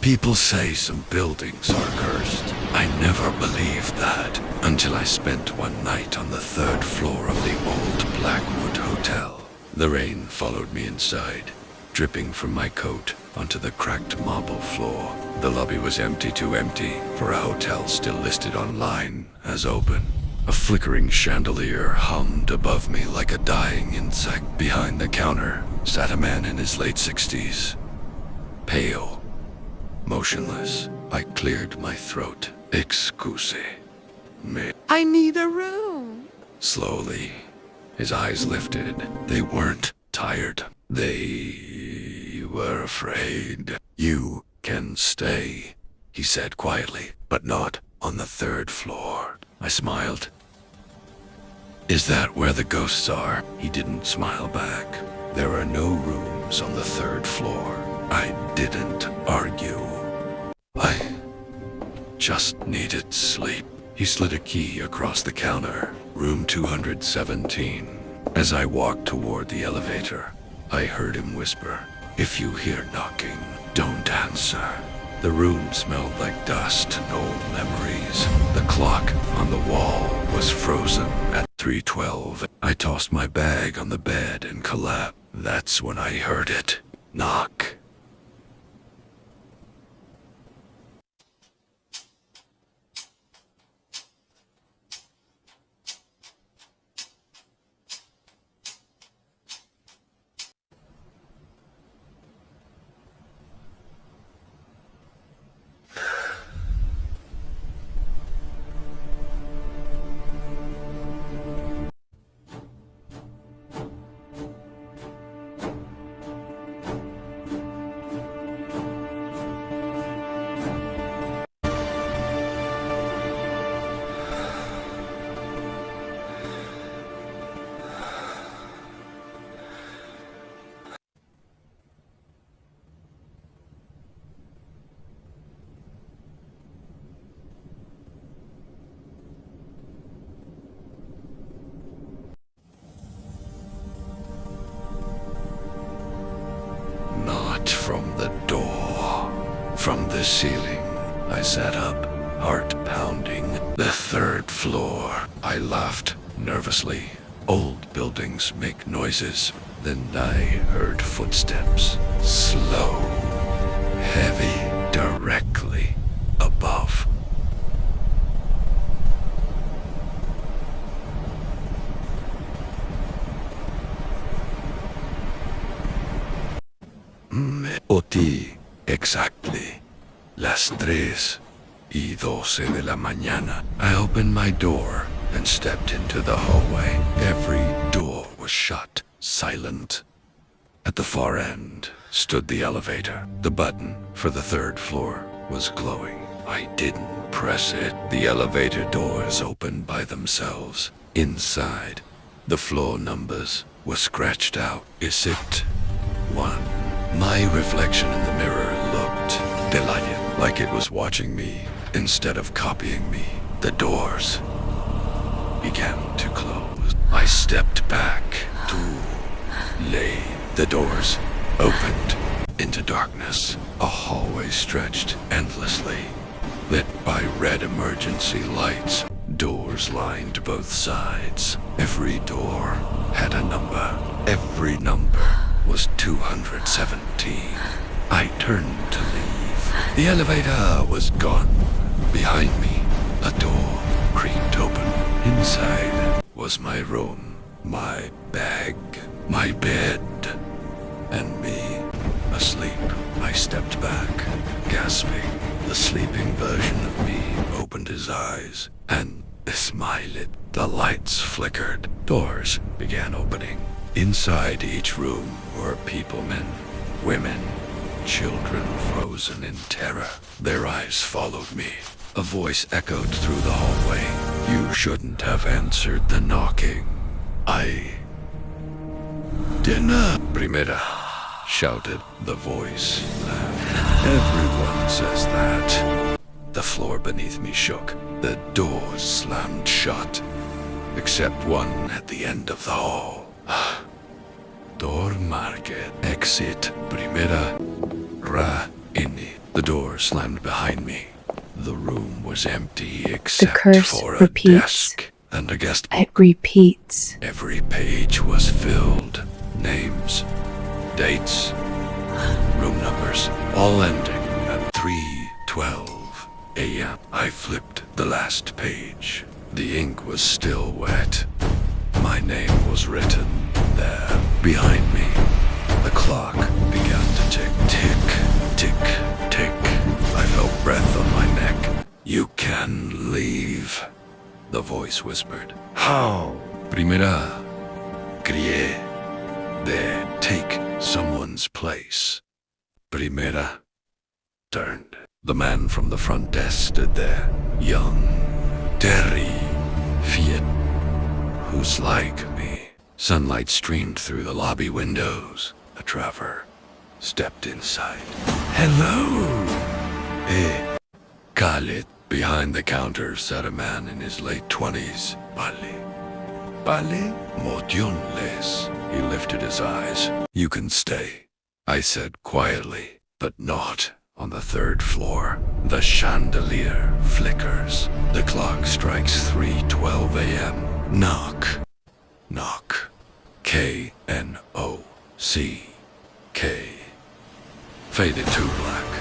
People say some buildings are cursed. I never believed that until I spent one night on the third floor of the old Blackwood Hotel. The rain followed me inside, dripping from my coat onto the cracked marble floor. The lobby was empty, too empty for a hotel still listed online as open. A flickering chandelier hummed above me like a dying insect. Behind the counter sat a man in his late 60s, pale, motionless. I cleared my throat. Excuse me. I need a room. Slowly, his eyes lifted. They weren't tired. They were afraid. You can stay, he said quietly, but not on the third floor. I smiled. Is that where the ghosts are? He didn't smile back. There are no rooms on the third floor. I didn't argue. I just needed sleep. He slid a key across the counter. Room 217. As I walked toward the elevator, I heard him whisper, "If you hear knocking, don't answer." The room smelled like dust and old memories. The clock on the wall was frozen at 3:12. I tossed my bag on the bed and collapsed. That's when I heard it. Knock. From the door, from the ceiling. I sat up, heart pounding. The third floor. I laughed nervously. Old buildings make noises. Then I heard footsteps. Slow, heavy, directly above. Oti, exactly. Las 3:12 de la mañana. I opened my door and stepped into the hallway. Every door was shut, silent. At the far end stood the elevator. The button for the third floor was glowing. I didn't press it. The elevator doors opened by themselves. Inside, the floor numbers were scratched out. Is it 1? My reflection in the mirror looked delighted, like it was watching me instead of copying me. The doors began to close. I stepped back. Too late. The doors opened into darkness. A hallway stretched endlessly, lit by red emergency lights. Doors lined both sides. Every door had a number. Every number was 217. I turned to leave. The elevator was gone. Behind me, a door creaked open. Inside was my room, my bag, my bed, and me, asleep. I stepped back, gasping. The sleeping version of me opened his eyes and smiled. The lights flickered. Doors began opening. Inside each room were people, men, women, children frozen in terror. Their eyes followed me. A voice echoed through the hallway. You shouldn't have answered the knocking. I... Dinner, primera, shouted the voice. Everyone says that. The floor beneath me shook. The doors slammed shut, except one at the end of the hall. Door market. Exit primera. Ra init. The door slammed behind me. The room was empty except curse for a repeats. desk and a guest It repeats. Every page was filled. Names, dates, room numbers, all ending at 3:12 a.m. I flipped the last page. The ink was still wet. My name was written there behind me. The clock began to tick, tick, tick, tick. I felt breath on my neck. You can leave, the voice whispered. How? Primera, crié, de take someone's place. Primera turned. The man from the front desk stood there, young, terrified, who's like me. Sunlight streamed through the lobby windows. A traveler stepped inside. Hello! Khalid. Behind the counter sat a man in his late 20s. Pale? Motionless. He lifted his eyes. You can stay, I said quietly, but not on the third floor. The chandelier flickers. The clock strikes 3:12 a.m. Knock. Knock. Knock. Faded to black.